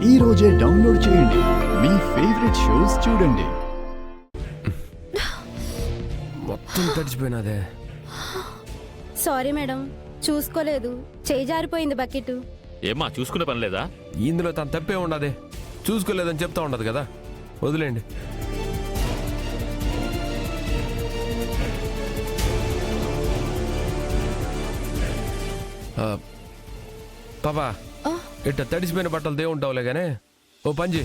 ఈ రోజే డౌన్లోడ్ చేయండి. మీ ఫేవరెట్ షోస్ చూడండి. మొత్తం తడిచిపోయినదే. సారీ మేడం, చూసుకోలేదు. చేయి జారిపోయింది బకెట్. ఏమ్మా చూసుకునే పని లేదా? ఇందులో తను తప్పే ఉండదే. చూసుకోలేదని చెప్తా ఉండదు కదా, వదిలేండి. పాపా, ఇట్ట తడిసిపోయిన బట్టలు దేవుంటావులే గానే ఓ పంజి,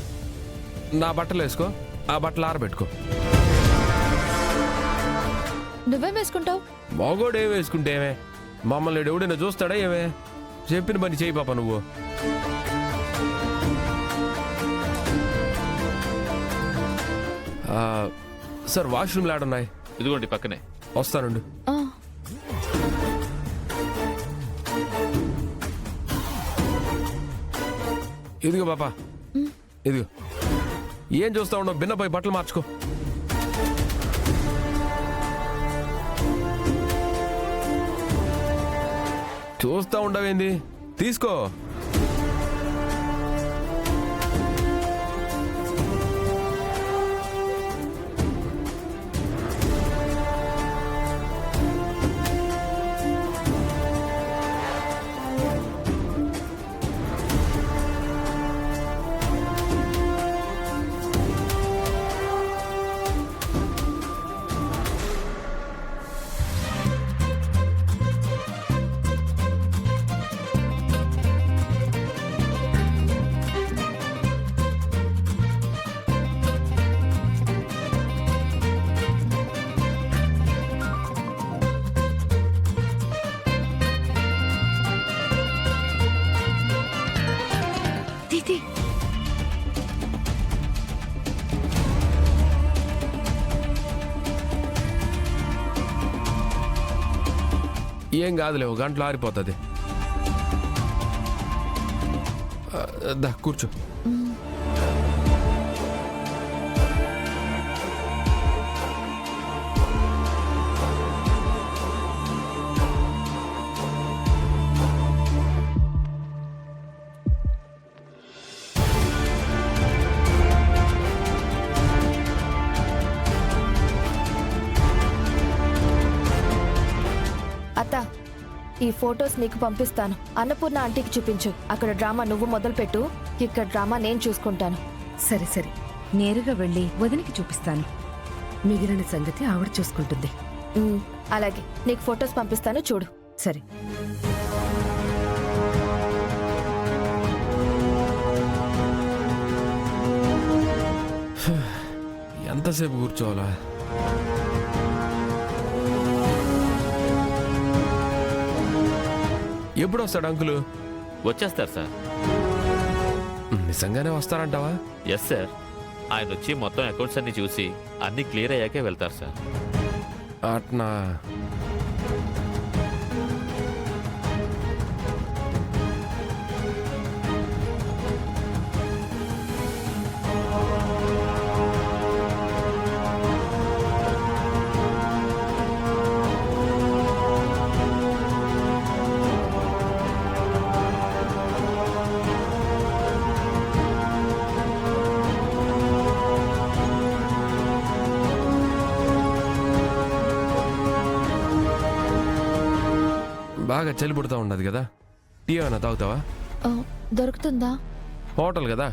నా బట్టలు వేసుకో, ఆ బట్టలు ఆరబెట్టుకో. నువ్వేం వేసుకుంటావు? మగోడు ఏం వేసుకుంటే ఏమే, మమ్మల్ని ఎవడైనా చూస్తాడా ఏమే? చెప్పిన పని చేయి పాప నువ్వు. సార్ వాష్రూమ్లు ఆడున్నాయి. ఇదిగోండి పక్కనే. వస్తానండి. ఇదిగో పాపా, ఇదిగో. ఏం చూస్తా ఉండవు, బిన్నపై బట్టలు మార్చుకో. చూస్తా ఉండవేంది, తీసుకో. ఏం కాదులే, ఒక గంటలో ఆరిపోతుంది. దా కూర్చో. అత్త, ఈ ఫొటోస్ నీకు పంపిస్తాను. అన్నపూర్ణ ఆంటీకి చూపించు. అక్కడ డ్రామా నువ్వు మొదలుపెట్టు, ఇక్కడ డ్రామా నేను చూసుకుంటాను. సరే సరే, నేరుగా వెళ్ళి వదినికి చూపిస్తాను. మిగిలిన సంగతి ఆవిడ చూసుకుంటుంది. అలాగే, నీకు ఫొటోస్ పంపిస్తాను, చూడు. సరే. ఎంతసేపు కూర్చోవాలా? ఎప్పుడు వస్తాడు అంకులు? వచ్చేస్తారు సార్. నిజంగానే వస్తారంటావా? Yes sir. ఆయన వచ్చి మొత్తం అకౌంట్స్ అన్ని చూసి అన్ని క్లియర్ అయ్యాకే వెళ్తారు సార్. అట్నా? బాగా చలి పుడతా ఉండదు కదా, టీ ఏమైనా తాగుతావా? దొరుకుతుందా? హోటల్ కదా,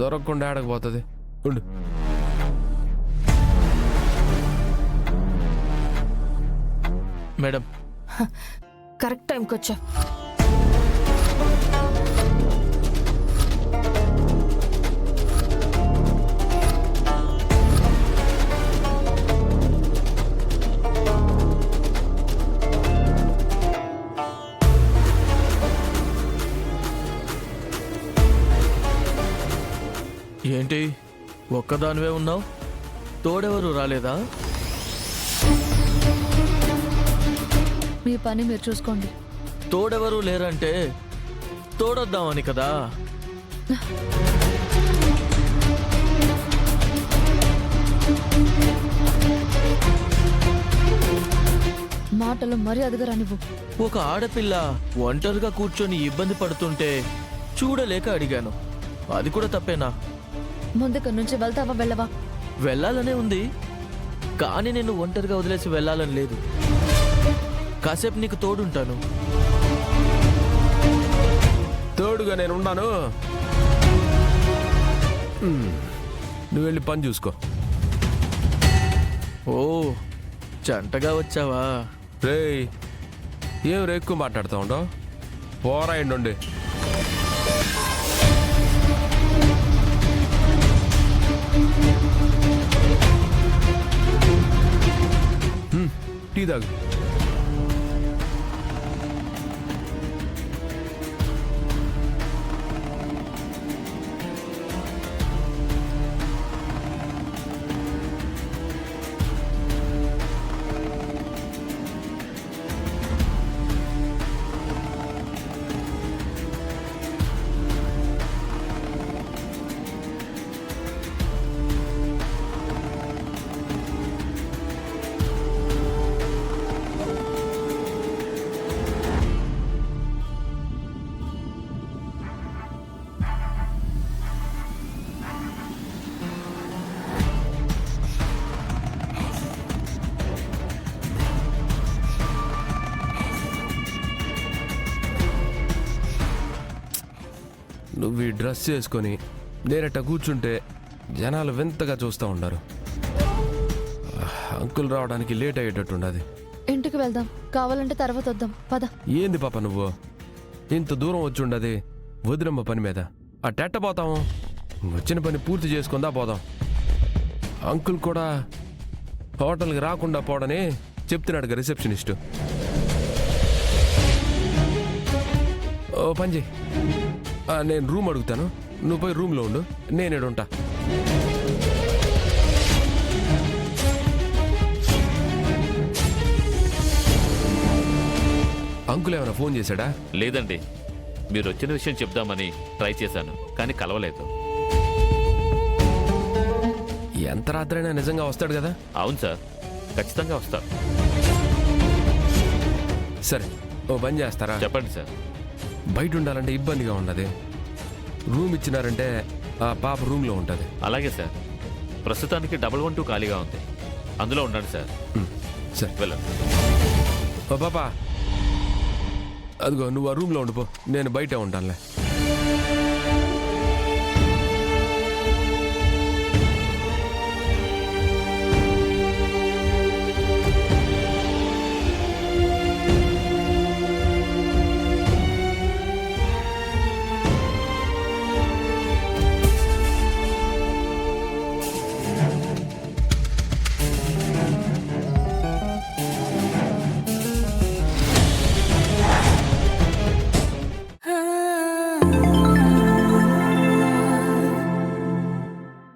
దొరకకుండా ఆడకపోతుంది. ఉండు. మేడం, కరెక్ట్ టైంకి వచ్చా. ఏంటి ఒక్కదానివే ఉన్నావు? తోడెవరు రాలేదా? మీ పని మీరు చూసుకోండి. తోడెవరు లేరంటే తోడొద్దామని కదా. మాటలు మర్యాదగా రానివ్వు. ఒక ఆడపిల్ల ఒంటరిగా కూర్చొని ఇబ్బంది పడుతుంటే చూడలేక అడిగాను. అది కూడా తప్పేనా? ముందుకు నుంచి వెళ్తావా వెళ్ళవా? వెళ్ళాలనే ఉంది, కానీ నేను ఒంటరిగా వదిలేసి వెళ్ళాలని లేదు. కాసేపు నీకు తోడుంటాను. తోడుగా నేను ఉన్నాను. నువ్వు వెళ్ళి పని చూసుకో. ఓ, జంటగా వచ్చావా? రేయ్, ఏం రే ఎక్కువ మాట్లాడుతూ ఉండవు? పోరాయండి. టీ తాగు. నువ్వు ఈ డ్రెస్ చేసుకొని నేనట్ట కూర్చుంటే జనాలు వింతగా చూస్తూ ఉన్నారు. అంకుల్ రావడానికి లేట్ అయ్యేటట్టుండది. ఇంటికి వెళ్దాం, కావాలంటే తర్వాత వద్దాం. పద. ఏంది పాప నువ్వు ఇంత దూరం వచ్చి ఉండది వదినమ్మ పని మీద? ఆ టెట్ట పోతాము, వచ్చిన పని పూర్తి చేసుకుందా పోదాం. అంకుల్ కూడా హోటల్కి రాకుండా పోవడని చెప్తున్నాడు రిసెప్షనిస్టు. ఓ పని చెయ్యి, నేను రూమ్ అడుగుతాను, నువ్వు పోయి రూమ్లో ఉండు, నేను ఉంటా. అంకుల్ ఏమైనా ఫోన్ చేశాడా? లేదండి, మీరు వచ్చిన విషయం చెప్దామని ట్రై చేశాను, కానీ కలవలేదు. ఎంత రాత్రైనా నిజంగా వస్తాడు కదా? అవును సార్, ఖచ్చితంగా వస్తారు. సరే, ఓ పని చేస్తారా? చెప్పండి సార్. బయట ఉండాలంటే ఇబ్బందిగా ఉన్నది. రూమ్ ఇచ్చినారంటే ఆ పాప రూమ్లో ఉంటుంది. అలాగే సార్, ప్రస్తుతానికి 112 ఖాళీగా ఉంది, అందులో ఉండండి సార్. సరే వెళ్ళండి. ఓ పాప, అదిగో నువ్వు ఆ రూమ్లో ఉండిపో, నేను బయటే ఉంటానులే.